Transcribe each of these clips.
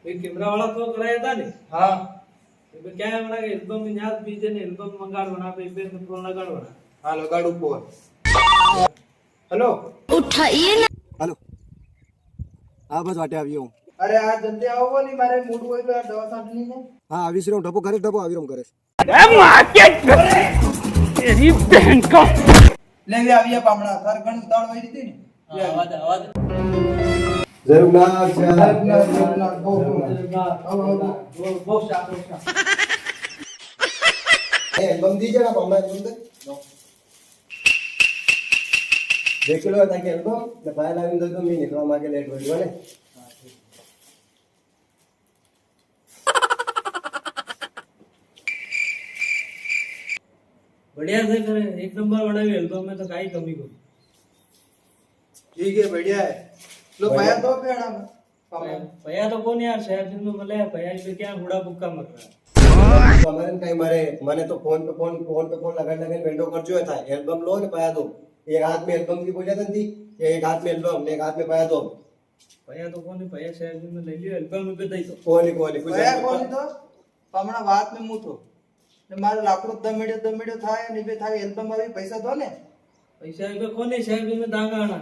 एक कैमरा वाला तो कराया था ने हाँ तो क्या है बना के एल्बम में याद बीजे ने एल्बम मंगाड़ बना पे पे में फोन लगाड़ बना हाँ लगाड़ू फोन हेलो उठाइए ना। हेलो हाँ बस वाटे આવી હું अरे आज जल्दी आओ बोली मारे मूड હોય તો દવા સાટલી ને હા આવીશ હું ડબો કરે ડબો આવી હું કરે तेरी बहन का લેવી આવીએ પામણા તાર ઘણી ઉતાવળ હોય હતી ને आवाज જરૂર ના છે वो स्टार्ट એ એલ્બમ દીજે ના પામણા એલ્બમ દે દેખ લો તાકે એલ્બમ ને ફાઇલ આવીને તો મી નીકળવા માંગે લેટ હોય ને बढ़िया से करे एक नंबर बनावी एल्बम में तो काई कमी को ठीक है बढ़िया है लो पाया तो पेड़ा पामણા पया तो कौन यार शहर दिन में मिले पया पे क्या हुड़ा बुक्का मर रहा है અમારે કઈ મારે મને તો ફોન पे फोन लगा वेंडो करजो था एल्बम लो ने पाया दो एक हाथ में एल्बम की बोझा थी एक हाथ में एल्बम ने एक हाथ में पाया दो पया तो कौन पया शहर दिन में ले लियो एल्बम में पे दई तो कोनी कुछ પાયા કોની તો પામણા વાત મે મૂતો ને મારે લાકડો દમેડ્યો થાય ને બે થાય એલ્બમ આવી પૈસા દો ને पैसा पे कौन है शहर दिन में दांगा आना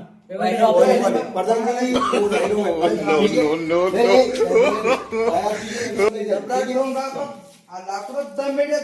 प्रधानमंत्री જબરા જેવો રાખો આ લાકડો દમેડ્યો